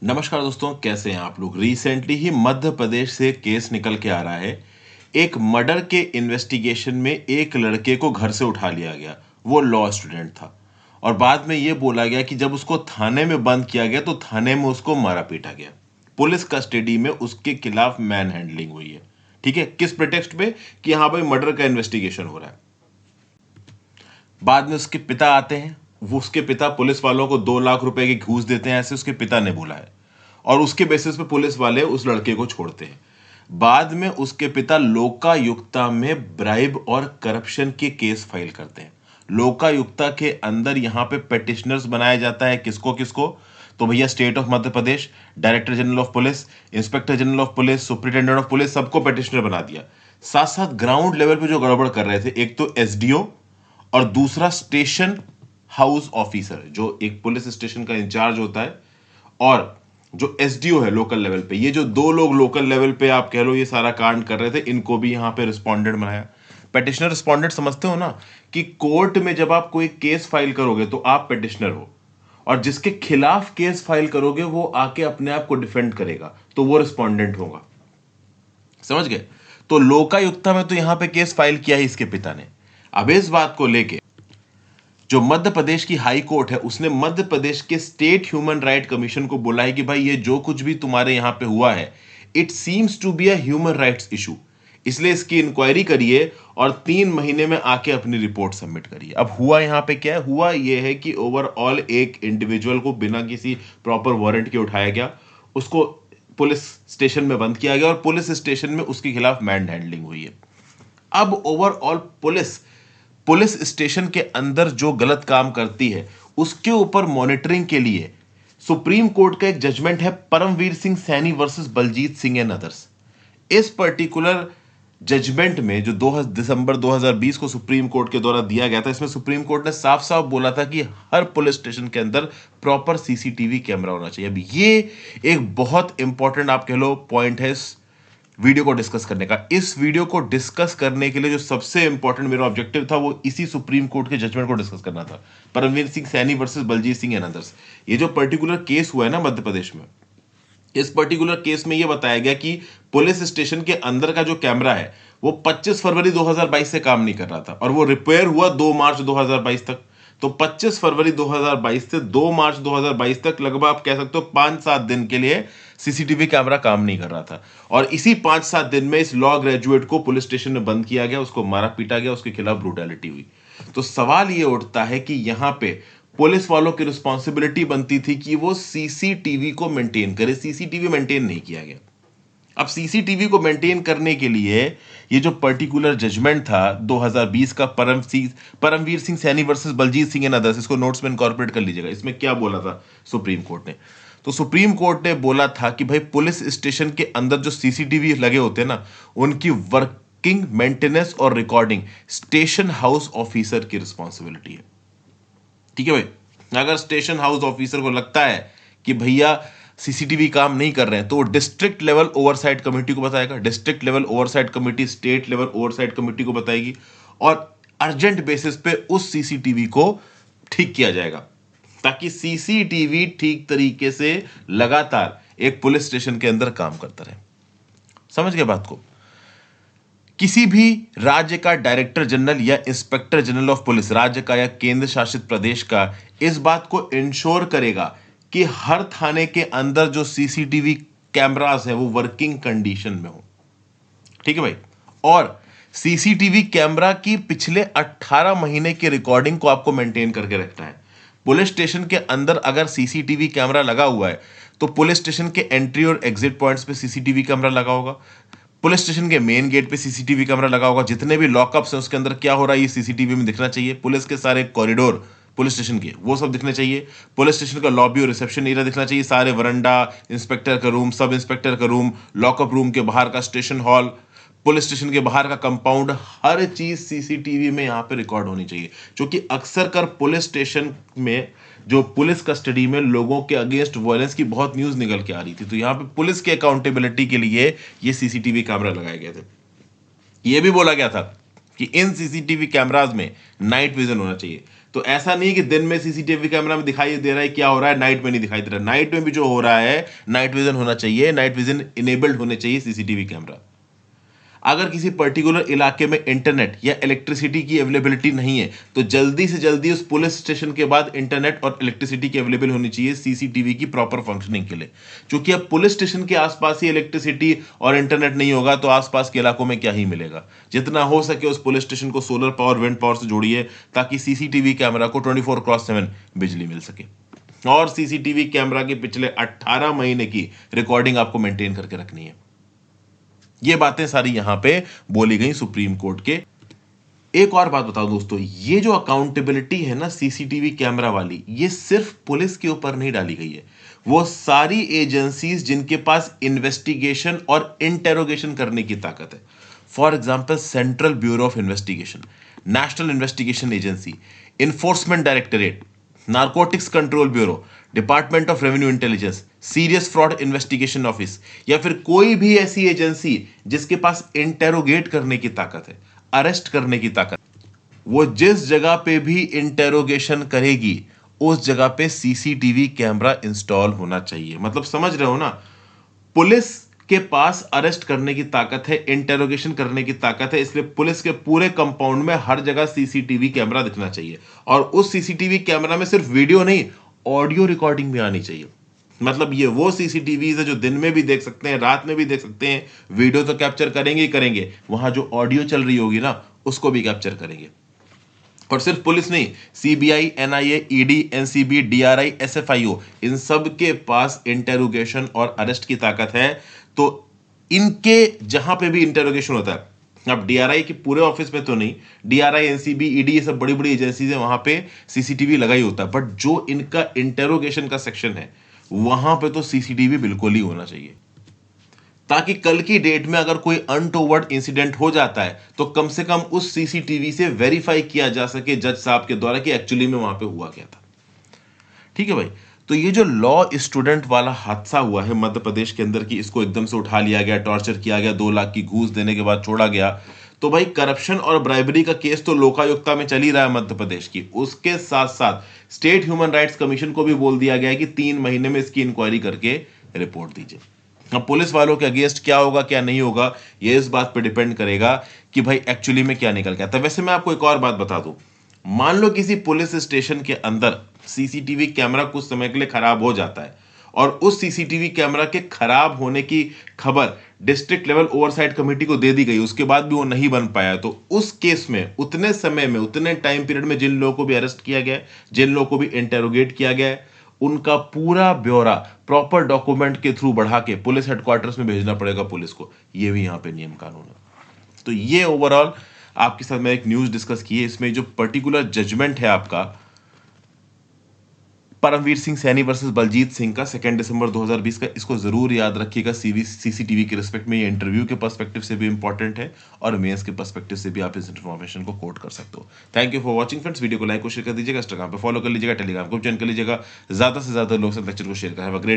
नमस्कार दोस्तों, कैसे हैं आप लोग। रिसेंटली ही मध्य प्रदेश से केस निकल के आ रहा है। एक मर्डर के इन्वेस्टिगेशन में एक लड़के को घर से उठा लिया गया। वो लॉ स्टूडेंट था और बाद में ये बोला गया कि जब उसको थाने में बंद किया गया तो थाने में उसको मारा पीटा गया। पुलिस कस्टडी में उसके खिलाफ मैन हैंडलिंग हुई है। ठीक है, किस प्रिटेक्स्ट पे कि यहाँ पर मर्डर का इन्वेस्टिगेशन हो रहा है। बाद में उसके पिता आते हैं। वो उसके पिता पुलिस वालों को 2 लाख रुपए की घूस देते हैं, ऐसे उसके पिता ने बोला है। और उसके बेसिस पे पुलिस वाले उस लड़के को छोड़ते हैं। बाद में उसके पिता लोकायुक्ता में ब्राइब और करप्शन के केस फाइल करते हैं। लोकायुक्ता के अंदर यहां पे पेटिशनर्स बनाया जाता है। किसको किसको? तो भैया state of Madhya Pradesh, director general of police, inspector general of police, superintendent of police, सबको पेटिशनर बना दिया। साथ साथ ग्राउंड लेवल पे जो गड़बड़ कर रहे थे, एक तो एसडीओ और दूसरा स्टेशन हाउस ऑफिसर, जो एक पुलिस स्टेशन का इंचार्ज होता है, और जो एसडीओ है लोकल लेवल पे। ये जो दो लोग लोकल लेवल पे आप कह लो ये सारा कांड कर रहे थे, इनको भी यहां पे रिस्पोंडेंट बनाया। पेटिशनर रिस्पोंडेंट समझते हो ना, कि कोर्ट में जब आप कोई केस फाइल करोगे तो आप पेटिशनर हो, और जिसके खिलाफ केस फाइल करोगे वो आके अपने आप को डिफेंड करेगा, तो वो रिस्पोंडेंट होगा। समझ गए? तो लोकायुक्ता में तो यहां पे केस फाइल किया है इसके पिता ने। अब इस बात को लेके जो मध्य प्रदेश की हाई कोर्ट है, उसने मध्य प्रदेश के स्टेट ह्यूमन राइट कमीशन को बोला है कि भाई ये जो कुछ भी तुम्हारे यहां पे हुआ है, it seems to be a human rights issue, इसलिए इसकी इंक्वायरी करिए और 3 महीने में आके अपनी रिपोर्ट सबमिट करिए। अब हुआ यहां पे क्या है? हुआ ये है कि ओवरऑल एक इंडिविजुअल को बिना किसी प्रॉपर वारंट के उठाया गया, उसको पुलिस स्टेशन में बंद किया गया और पुलिस स्टेशन में उसके खिलाफ मैन हैंडलिंग हुई है। अब ओवरऑल पुलिस पुलिस स्टेशन के अंदर जो गलत काम करती है उसके ऊपर मॉनिटरिंग के लिए सुप्रीम कोर्ट का एक जजमेंट है, Paramvir Singh Saini versus Baljeet Singh and others. इस पर्टिकुलर जजमेंट में जो 2 दिसंबर 2020 को सुप्रीम कोर्ट के द्वारा दिया गया था, इसमें सुप्रीम कोर्ट ने साफ साफ बोला था कि हर पुलिस स्टेशन के अंदर प्रॉपर सीसीटीवी कैमरा होना चाहिए। अब ये एक बहुत इंपॉर्टेंट आप कह लो पॉइंट है इस वीडियो को डिस्कस करने का। इस वीडियो को डिस्कस करने के लिए जो सबसे इंपॉर्टेंट मेरा ऑब्जेक्टिव था वो इसी सुप्रीम कोर्ट के जजमेंट को डिस्कस करना था, Paramvir Singh Saini versus Baljeet Singh and others. ये जो पर्टिकुलर केस हुआ है ना मध्य प्रदेश में, इस पर्टिकुलर केस में यह बताया गया कि पुलिस स्टेशन के अंदर का जो कैमरा है वो 25 फरवरी 2022 से काम नहीं कर रहा था और वो रिपेयर हुआ 2 मार्च 2022 तक। तो 25 फरवरी 2022 से 2 मार्च 2022 तक लगभग आप कह सकते हो 5-7 दिन के लिए सीसीटीवी कैमरा काम नहीं कर रहा था। और इसी 5-7 दिन में इस लॉ ग्रेजुएट को पुलिस स्टेशन में बंद किया गया, उसको मारा पीटा गया, उसके खिलाफ ब्रूटैलिटी हुई। तो सवाल यह उठता है कि यहां पे पुलिस वालों की रिस्पॉन्सिबिलिटी बनती थी कि वो सीसीटीवी को मेंटेन करे। सीसीटीवी मेंटेन नहीं किया गया। अब सीसीटीवी को मेंटेन करने के लिए ये जो पर्टिकुलर जजमेंट था 2020 का, Paramvir Singh Saini versus Baljeet Singh and others, इसको नोट्स में इनकॉर्पोरेट कर लीजिएगा। इसमें क्या बोला था सुप्रीम कोर्ट ने? तो सुप्रीम कोर्ट ने बोला था कि भाई पुलिस स्टेशन के अंदर जो सीसीटीवी लगे होते हैं ना, उनकी वर्किंग, मेंटेनेंस और रिकॉर्डिंग स्टेशन हाउस ऑफिसर की रिस्पॉन्सिबिलिटी है। ठीक है भाई, अगर स्टेशन हाउस ऑफिसर को लगता है कि भैया सीसीटीवी काम नहीं कर रहे हैं तो वो डिस्ट्रिक्ट लेवल ओवरसाइट कमेटी को बताएगा, district level oversight committee state level oversight committee को बताएगी और अर्जेंट बेसिस पे उस सीसीटीवी को ठीक किया जाएगा, ताकि सीसीटीवी ठीक तरीके से लगातार एक पुलिस स्टेशन के अंदर काम करता रहे। समझ गए बात को? किसी भी राज्य का डायरेक्टर जनरल या इंस्पेक्टर जनरल ऑफ पुलिस, राज्य का या केंद्र शासित प्रदेश का, इस बात को इंश्योर करेगा कि हर थाने के अंदर जो सीसीटीवी कैमरास है वो वर्किंग कंडीशन में हो। ठीक है भाई? और सीसीटीवी कैमरा की पिछले 18 महीने की रिकॉर्डिंग को आपको मेंटेन करके रखना है। पुलिस स्टेशन के अंदर अगर सीसीटीवी कैमरा लगा हुआ है तो पुलिस स्टेशन के एंट्री और एग्जिट पॉइंट्स पे सीसीटीवी कैमरा लगा होगा, पुलिस स्टेशन के मेन गेट पे सीसीटीवी कैमरा लगा होगा, जितने भी लॉकअप्स हैं उसके अंदर क्या हो रहा है ये सीसीटीवी में दिखना चाहिए, पुलिस के सारे कॉरिडोर पुलिस स्टेशन के वो सब दिखने चाहिए, पुलिस स्टेशन का लॉबी और रिसेप्शन एरिया दिखना चाहिए, सारे वरंडा, इंस्पेक्टर का रूम, सब इंस्पेक्टर का रूम, लॉकअप रूम के बाहर का स्टेशन हॉल, पुलिस स्टेशन के बाहर का कंपाउंड, हर चीज सीसीटीवी में यहां पे रिकॉर्ड होनी चाहिए। क्योंकि अक्सर कर पुलिस स्टेशन में जो पुलिस कस्टडी में लोगों के अगेंस्ट वायलेंस की बहुत न्यूज निकल के आ रही थी, तो यहां पे पुलिस के अकाउंटेबिलिटी के लिए ये सीसीटीवी कैमरा लगाए गए थे। यह भी बोला गया था कि इन सीसीटीवी कैमराज में नाइट विजन होना चाहिए, तो ऐसा नहीं कि दिन में सीसीटीवी कैमरा में दिखाई दे रहा है क्या हो रहा है, नाइट में नहीं दिखाई दे रहा है। नाइट में भी जो हो रहा है, नाइट विजन होना चाहिए, नाइट विजन इनेबल्ड होने चाहिए सीसीटीवी कैमरा। अगर किसी पर्टिकुलर इलाके में इंटरनेट या इलेक्ट्रिसिटी की अवेलेबिलिटी नहीं है, तो जल्दी से जल्दी उस पुलिस स्टेशन के बाद इंटरनेट और इलेक्ट्रिसिटी की अवेलेबल होनी चाहिए सीसीटीवी की प्रॉपर फंक्शनिंग के लिए। क्योंकि अब पुलिस स्टेशन के आसपास ही इलेक्ट्रिसिटी और इंटरनेट नहीं होगा तो आसपास के इलाकों में क्या ही मिलेगा। जितना हो सके उस पुलिस स्टेशन को सोलर पावर, विंड पावर से जोड़िए, ताकि सीसीटीवी कैमरा को 24/7 बिजली मिल सके। और सीसीटीवी कैमरा के पिछले 18 महीने की रिकॉर्डिंग आपको मेंटेन करके रखनी है। ये बातें सारी यहां पे बोली गई सुप्रीम कोर्ट के। एक और बात बताओ दोस्तों, ये जो अकाउंटेबिलिटी है ना सीसीटीवी कैमरा वाली, ये सिर्फ पुलिस के ऊपर नहीं डाली गई है, वो सारी एजेंसीज जिनके पास इन्वेस्टिगेशन और इंटेरोगेशन करने की ताकत है। For example central bureau of investigation, national investigation agency, enforcement directorate, narcotics control bureau, department of revenue intelligence, serious fraud investigation office, या फिर कोई भी ऐसी एजेंसी जिसके पास इंटेरोगेट करने की ताकत है, अरेस्ट करने की ताकत, वो जिस जगह पे भी इंटेरोगेशन करेगी उस जगह पे सीसीटीवी कैमरा इंस्टॉल होना चाहिए। मतलब समझ रहे हो ना, पुलिस के पास अरेस्ट करने की ताकत है, इंटेरोगेशन करने की ताकत है, इसलिए पुलिस के पूरे कंपाउंड में हर जगह सीसीटीवी कैमरा दिखना चाहिए। और उस सीसीटीवी कैमरा में सिर्फ वीडियो नहीं, ऑडियो रिकॉर्डिंग भी आनी चाहिए। मतलब ये वो सीसीटीवी है जो दिन में भी देख सकते हैं, रात में भी देख सकते हैं, वीडियो तो कैप्चर करेंगे ही करेंगे, वहां जो ऑडियो चल रही होगी ना उसको भी कैप्चर करेंगे। और सिर्फ पुलिस नहीं, CBI, NIA, ED, NCB, DRI, SFIO, इन सब के पास इंटेरोगेशन और अरेस्ट की ताकत है। तो इनके जहां पे भी इंटेरोगेशन होता है, अब डीआरआई के पूरे ऑफिस में तो नहीं, डीआरआई, एनसीबी, ईडी, ये सब बड़ी बड़ी एजेंसीज है, वहां पे सीसीटीवी लगा ही होता है, बट जो इनका इंटेरोगेशन का सेक्शन है वहां पे तो सीसीटीवी बिल्कुल ही होना चाहिए, ताकि कल की डेट में अगर कोई अनटोवर्ड इंसिडेंट हो जाता है तो कम से कम उस सीसीटीवी से वेरीफाई किया जा सके जज साहब के द्वारा कि एक्चुअली में वहां पे हुआ क्या था। ठीक है भाई। तो ये जो लॉ स्टूडेंट वाला हादसा हुआ है मध्य प्रदेश के अंदर की, इसको एकदम से उठा लिया गया, टॉर्चर किया गया, 2 लाख की घूस देने के बाद छोड़ा गया, तो भाई करप्शन और ब्राइबरी का केस तो लोकायुक्ता में चल ही रहा है मध्य प्रदेश की। उसके साथ साथ स्टेट ह्यूमन राइट्स कमीशन को भी बोल दिया गया है कि 3 महीने में इसकी इंक्वायरी करके रिपोर्ट दीजिए। अब पुलिस वालों के अगेंस्ट क्या होगा क्या नहीं होगा, ये इस बात पर डिपेंड करेगा कि भाई एक्चुअली में क्या निकल के आता है। वैसे मैं आपको एक और बात बता दूं, मान लो किसी पुलिस स्टेशन के अंदर सीसीटीवी कैमरा कुछ समय के लिए खराब हो जाता है और उस सीसीटीवी कैमरा के खराब होने की खबर डिस्ट्रिक्ट लेवल ओवरसाइट कमेटी को दे दी गई, उसके बाद भी वो नहीं बन पाया, तो उस केस में उतने समय में, उतने टाइम पीरियड में जिन लोगों को भी अरेस्ट किया गया है, जिन लोगों को भी इंटेरोगेट किया गया है, उनका पूरा ब्यौरा प्रॉपर डॉक्यूमेंट के थ्रू बढ़ा के पुलिस हेडक्वार्टर्स में भेजना पड़ेगा पुलिस को। ये भी यहां पे नियम कानून है। तो ये ओवरऑल आपके साथ मैं एक न्यूज डिस्कस की है। इसमें जो पर्टिकुलर जजमेंट है आपका परमवीर सिंह सैनी वर्सेस बलजीत सिंह का 2 दिसंबर 2020 का, इसको जरूर याद रखिएगा। सीसीटीवी के रिस्पेक्ट में ये इंटरव्यू के पर्सपेक्टिव से भी इंपॉर्टेंट है और मेंस के पर्सपेक्टिव से भी आप इस इन्फॉर्मेशन को कोट कर सकते हो। Thank you for watching friends. Video को लाइक और शेयर कर दीजिएगा, इंस्टाग्राम पे फॉलो कर लीजिएगा, टेलीग्राम ग्रुप ज्वाइन कर लीजिएगा, ज्यादा से ज्यादा लोग से लेक्चर को शेयर करें। Have a great